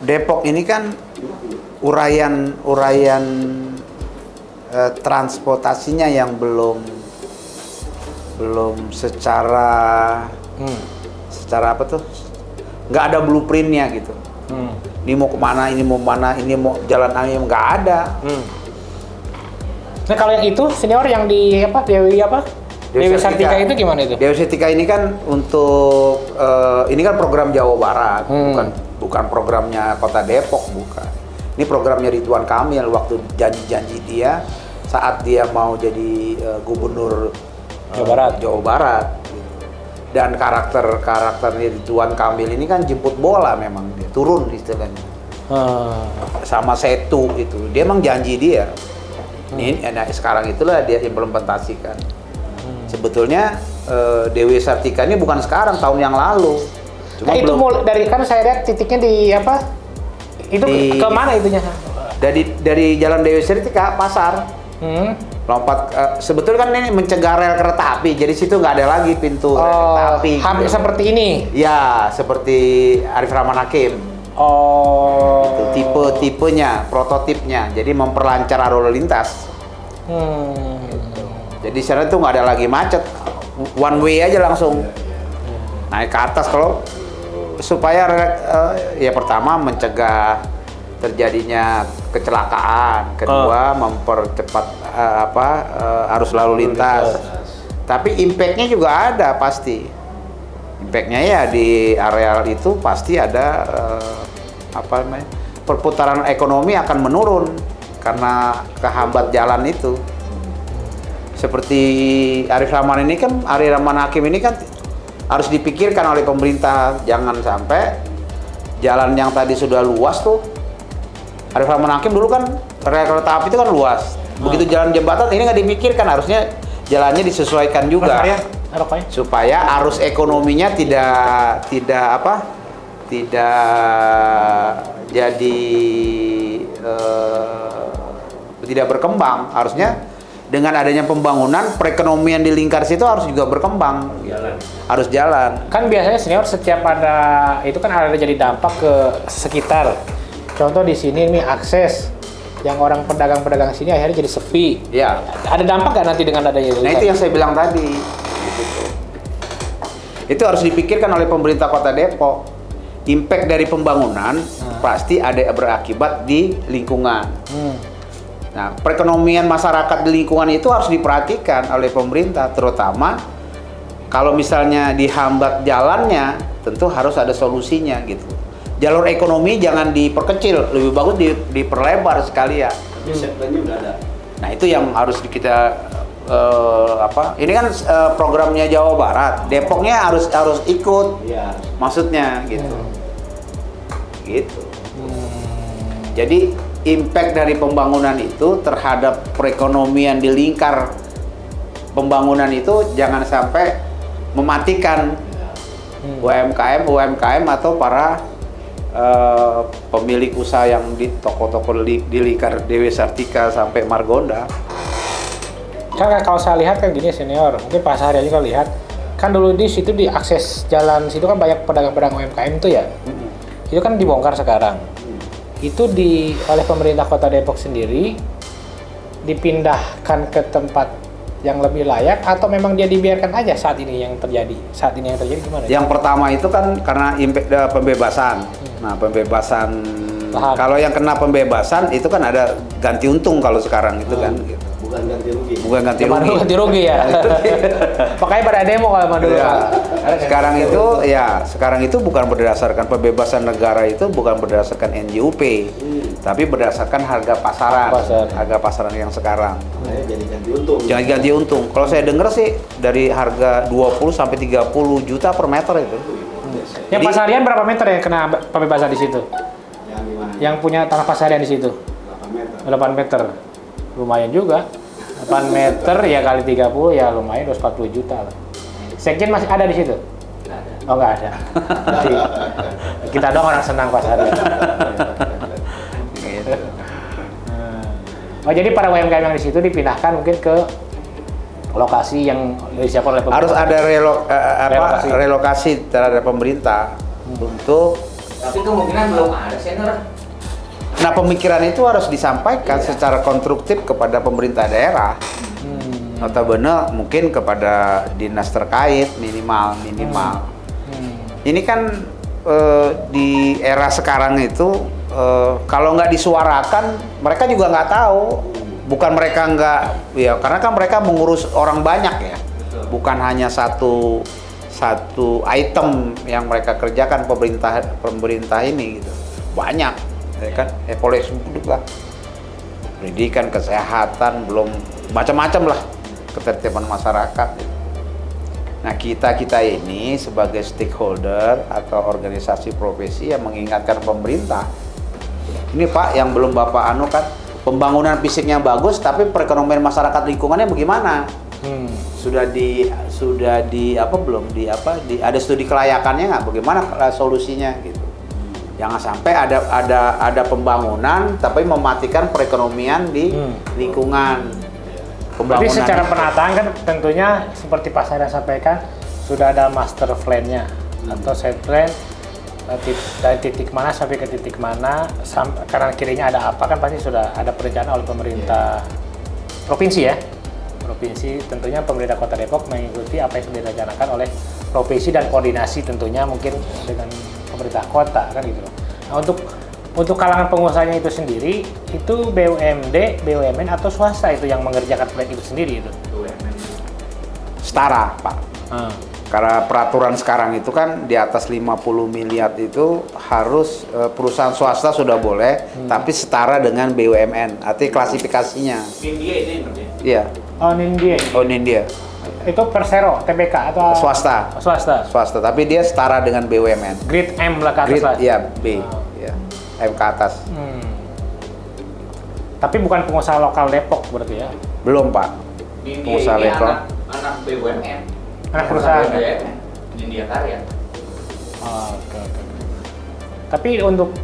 Depok ini kan urayan transportasinya yang belum secara apa tuh, nggak ada blueprintnya gitu. Ini mau kemana, ini mau mana, ini mau jalan angin, nggak ada. Nah kalau yang itu senior yang di apa Dewi Sartika itu gimana itu? Dewi Sartika ini kan untuk ini kan program Jawa Barat, bukan programnya Kota Depok, bukan. Ini programnya Ridwan Kamil waktu janji-janji dia saat dia mau jadi gubernur Jawa Barat. Dan karakternya Ridwan Kamil ini kan jemput bola, memang dia turun istilahnya. Sama Setu itu, dia emang janji dia. Nah, sekarang itulah dia implementasikan. Sebetulnya Dewi Sartika ini bukan sekarang, tahun yang lalu. Cuma itu dari kan saya lihat titiknya di apa? Itu ke mana itunya? Dari Jalan Dewi Sartika pasar. Lompat sebetulnya kan ini mencegah rel kereta api, jadi situ nggak ada lagi pintu rel kereta api. Hampir seperti ini. Ya, seperti Arif Rahman Hakim. Itu tipenya, prototipnya. Jadi memperlancar arus lalu lintas. Gitu. Jadi sekarang itu nggak ada lagi macet, one way aja langsung naik ke atas kalau supaya ya pertama mencegah terjadinya kecelakaan, kedua mempercepat arus lalu lintas. Tapi impact-nya juga ada pasti. Impact-nya ya di areal itu pasti ada perputaran ekonomi akan menurun karena kehambat jalan itu. Seperti Arif Rahman Hakim ini kan harus dipikirkan oleh pemerintah, jangan sampai jalan yang tadi sudah luas tuh. Arif Rahman Hakim dulu kan rel kereta api itu kan luas. Begitu jalan jembatan ini nggak dipikirkan, harusnya jalannya disesuaikan juga supaya arus ekonominya tidak jadi tidak berkembang. Harusnya dengan adanya pembangunan, perekonomian di lingkar situ harus juga berkembang. Harus jalan. Kan biasanya senior setiap ada itu kan ada jadi dampak ke sekitar. Contoh di sini ini akses yang orang pedagang-pedagang sini akhirnya jadi sepi. Ya. Ada dampak nggak nanti dengan adanya itu? Nah itu yang saya bilang tadi. Itu harus dipikirkan oleh pemerintah Kota Depok. Impact dari pembangunan pasti ada berakibat di lingkungan. Nah, perekonomian masyarakat di lingkungan itu harus diperhatikan oleh pemerintah, terutama kalau misalnya dihambat jalannya, tentu harus ada solusinya gitu. Jalur ekonomi jangan diperkecil, lebih bagus diperlebar sekalian. Setnya udah ada. Nah itu yang harus kita ini kan programnya Jawa Barat, Depoknya harus ikut, ya. Maksudnya gitu. Jadi impact dari pembangunan itu terhadap perekonomian di lingkar pembangunan itu jangan sampai mematikan UMKM atau para pemilik usaha yang di toko-toko di lingkar Dewi Sartika sampai Margonda. Kan kalau saya lihat kan gini senior, mungkin Pak Sahri aja kalau lihat, kan dulu di situ di akses jalan situ kan banyak pedagang-pedagang UMKM itu ya. Itu kan dibongkar sekarang. Itu oleh pemerintah Kota Depok sendiri dipindahkan ke tempat yang lebih layak atau memang dia dibiarkan aja saat ini yang terjadi? Saat ini yang terjadi gimana? Yang pertama itu kan karena impact pembebasan. Nah, pembebasan kalau yang kena pembebasan itu kan ada ganti untung kalau sekarang itu kan gitu. Bukan ganti rugi. Bukan ganti rugi. Ganti rugi ya. Makanya pada demo kalau dulu. Ya. Sekarang itu bukan berdasarkan pembebasan negara, itu bukan berdasarkan NJUP, tapi berdasarkan harga pasaran. Harga pasaran yang sekarang. Jadi ganti untung. Jangan ganti untung. Kalau saya dengar sih dari harga 20 sampai 30 juta per meter itu. Yang pasarian berapa meter ya kena pembebasan di situ? Yang gimana? Yang punya tanah pasarian di situ? 8 meter. 8 meter. Lumayan juga. 8 meter ya kali 30 ya lumayan 240 juta lah. Sekjen masih ada di situ? Oh nggak ada. Jadi, kita doang orang senang pasarnya. Oh jadi para UMKM yang di situ dipindahkan mungkin ke lokasi yang disiapkan oleh pemerintah. Harus ada relokasi terhadap pemerintah untuk Tapi kemungkinan belum ada senior. Nah, pemikiran itu harus disampaikan secara konstruktif kepada pemerintah daerah. Notabene mungkin kepada dinas terkait minimal. Ini kan di era sekarang itu kalau nggak disuarakan mereka juga nggak tahu. Bukan mereka nggak, ya karena kan mereka mengurus orang banyak ya. Bukan hanya satu item yang mereka kerjakan pemerintah ini gitu. Banyak, ya kan? Polisi lah, pendidikan, kesehatan, belum macam-macam lah ketertiban masyarakat. Gitu. Nah kita ini sebagai stakeholder atau organisasi profesi yang mengingatkan pemerintah. Ini Pak yang belum Bapak anu kan, pembangunan fisiknya bagus, tapi perekonomian masyarakat lingkungannya bagaimana? Sudah di apa belum ada studi kelayakannya nggak? Bagaimana solusinya gitu? Jangan sampai ada pembangunan tapi mematikan perekonomian di lingkungan. Jadi secara penataan kan tentunya seperti Pak Sarya sampaikan sudah ada master plan-nya atau set plan dari titik mana sampai ke titik mana, kanan kirinya ada apa kan pasti sudah ada perencanaan oleh pemerintah provinsi ya. Provinsi tentunya pemerintah Kota Depok mengikuti apa yang sudah direncanakan oleh provinsi dan koordinasi tentunya mungkin dengan pemerintah kota kan gitu. Nah untuk kalangan pengusahanya itu sendiri itu BUMD, BUMN atau swasta itu yang mengerjakan proyek itu sendiri itu? Setara Pak. Karena peraturan sekarang itu kan di atas 50 miliar itu harus perusahaan swasta sudah boleh, tapi setara dengan BUMN, artinya klasifikasinya. India itu Iya. India. Itu Persero, TBK atau swasta? Swasta, tapi dia setara dengan BUMN. Grade M lah ke atas Grade, lah? iya, B. Ya. M ke atas. Tapi bukan pengusaha lokal Depok berarti ya? Belum Pak. Pengusaha lokal. Anak BUMN. Anak perusahaan. India Karya. Oke. Tapi untuk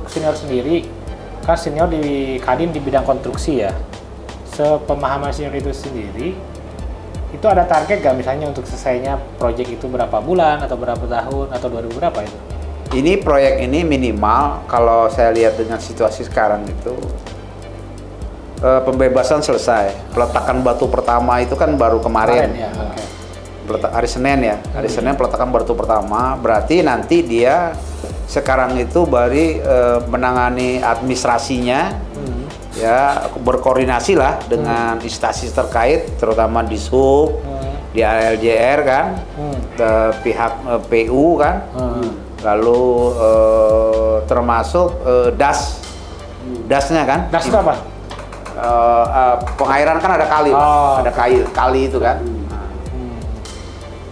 senior sendiri, kan senior di Kadin di bidang konstruksi ya. Sepemahaman senior itu sendiri, itu ada target nggak misalnya untuk selesainya proyek itu berapa bulan atau berapa tahun atau 2000 berapa itu? Ini proyek ini minimal kalau saya lihat dengan situasi sekarang itu pembebasan selesai. Peletakan batu pertama itu kan baru kemarin. Ya, okay. Hari Senin ya. Hari Senin peletakan batu pertama. Berarti nanti dia sekarang itu baru menangani administrasinya. Ya berkoordinasi lah dengan instansi terkait, terutama di SUB, di ALJR kan, pihak PU kan, lalu termasuk dasnya kan. Das itu apa? Pengairan kan ada kali, ada kali itu kan.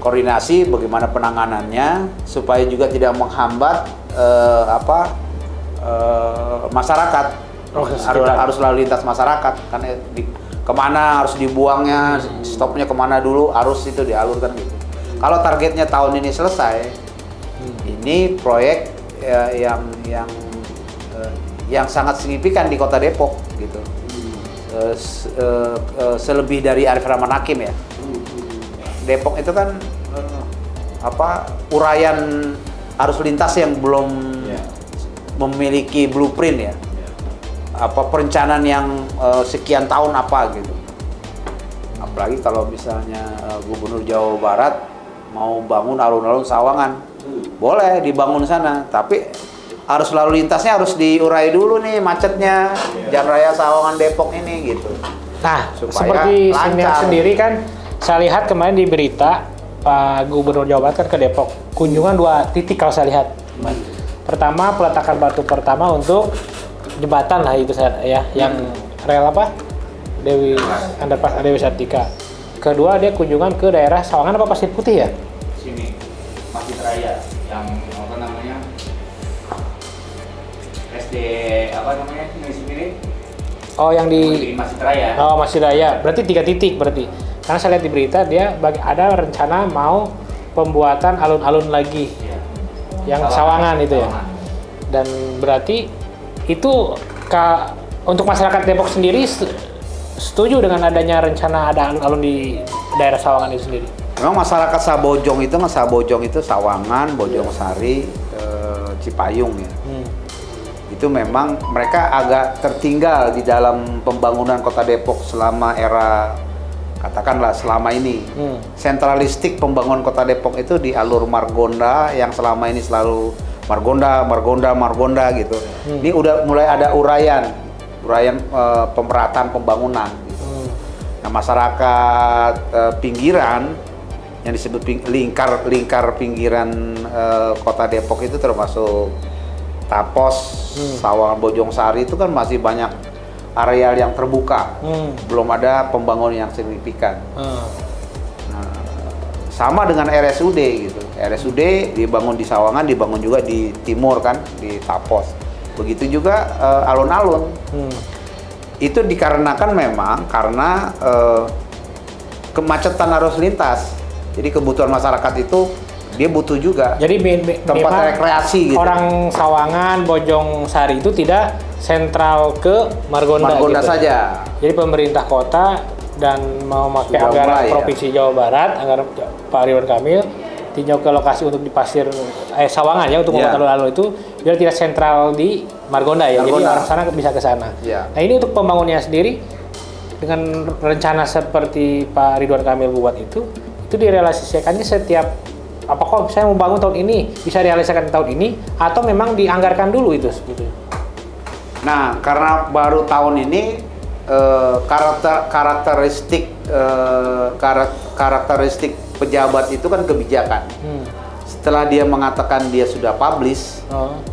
Koordinasi bagaimana penanganannya supaya juga tidak menghambat masyarakat. Harus lalu lintas masyarakat kan kemana harus dibuangnya, stopnya kemana dulu, harus itu dialurkan gitu. Kalau targetnya tahun ini selesai, ini proyek yang sangat signifikan di Kota Depok gitu. Selebih dari Arif Rahman Hakim ya. Depok itu kan uraian arus lintas yang belum memiliki blueprint ya. Perencanaan yang sekian tahun apa gitu. Apalagi kalau misalnya Gubernur Jawa Barat mau bangun alun-alun Sawangan, boleh dibangun sana, tapi arus lalu lintasnya harus diurai dulu nih macetnya Jalan Raya Sawangan Depok ini gitu. Nah, supaya seperti lancar. sendiri kan saya lihat kemarin di berita Pak Gubernur Jawa Barat kan ke Depok, kunjungan 2 titik kalau saya lihat. Pertama peletakan batu pertama untuk jembatan lah itu ya, yang rel apa? Underpass Dewi Sartika. Kedua dia kunjungan ke daerah Sawangan apa Pasir Putih ya? Sini Masjid Raya yang apa namanya? SD apa namanya? Sini. Oh, yang di Masjid Raya. Oh, Masjid Raya. Berarti 3 titik berarti. Karena saya lihat di berita dia ada rencana mau pembuatan alun-alun lagi. Yang Sawangan itu ya. Dan berarti itu untuk masyarakat Depok sendiri setuju dengan adanya rencana ada alun-alun di daerah Sawangan itu sendiri? Memang masyarakat Sabojong itu Sawangan, Bojong Sari, Cipayung ya. Itu memang mereka agak tertinggal di dalam pembangunan Kota Depok selama era, katakanlah selama ini. Sentralistik pembangunan Kota Depok itu di alur Margonda yang selama ini selalu Margonda gitu. Ini udah mulai ada uraian pemerataan pembangunan gitu. Nah, masyarakat pinggiran yang disebut lingkar pinggiran Kota Depok itu termasuk Tapos, Sawangan, Bojongsari itu kan masih banyak areal yang terbuka, belum ada pembangunan yang signifikan. Nah, sama dengan RSUD gitu. RSUD dibangun di Sawangan, dibangun juga di timur kan, di Tapos. Begitu juga alun-alun. Itu dikarenakan memang karena kemacetan arus lintas. Jadi kebutuhan masyarakat itu dia butuh juga. Jadi tempat rekreasi gitu. Orang Sawangan, Bojongsari itu tidak sentral ke Margonda gitu saja. Jadi pemerintah kota dan mau pakai anggaran Provinsi Jawa Barat, anggaran Pak Ridwan Kamil tinjau ke lokasi untuk di pasir Sawangan ya untuk membuat alun-alun itu biar tidak sentral di Margonda ya. Jadi orang sana bisa ke sana. Nah, ini untuk pembangunannya sendiri dengan rencana seperti Pak Ridwan Kamil buat itu direalisasikannya setiap apakah saya mau bangun tahun ini bisa realisasikan tahun ini atau memang dianggarkan dulu itu sebetulnya. Nah, karena baru tahun ini karakteristik pejabat itu kan kebijakan. Setelah dia mengatakan dia sudah publish,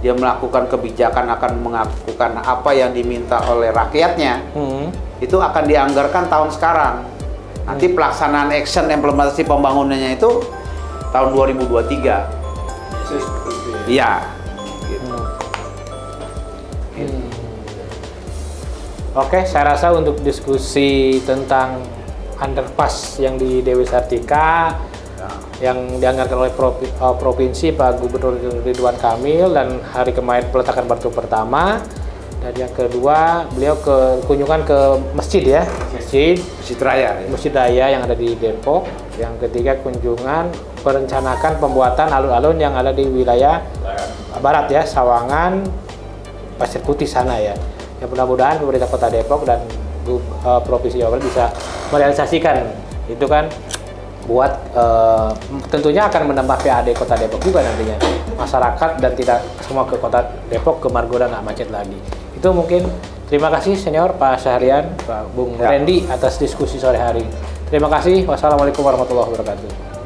dia melakukan kebijakan akan melakukan apa yang diminta oleh rakyatnya, itu akan dianggarkan tahun sekarang. Nanti pelaksanaan action implementasi pembangunannya itu tahun 2023. Iya. Gitu. Oke, saya rasa untuk diskusi tentang underpass yang di Dewi Sartika yang dianggarkan oleh provinsi Pak Gubernur Ridwan Kamil dan hari kemarin peletakan batu pertama. Dan yang kedua, beliau kunjungan ke masjid ya, Masjid Raya yang ada di Depok. Yang ketiga, kunjungan merencanakan pembuatan alun-alun yang ada di wilayah barat ya, Sawangan, Pasir Putih sana ya. Yang mudah-mudahan pemerintah Kota Depok dan Provinsi Jawa Barat bisa merealisasikan itu kan buat tentunya akan menambah PAD Kota Depok juga nantinya masyarakat dan tidak semua ke Kota Depok ke Margonda nggak macet lagi. Itu mungkin terima kasih senior Pak Syahrian, Pak Bung Randy atas diskusi sore hari. Terima kasih. Wassalamualaikum warahmatullahi wabarakatuh.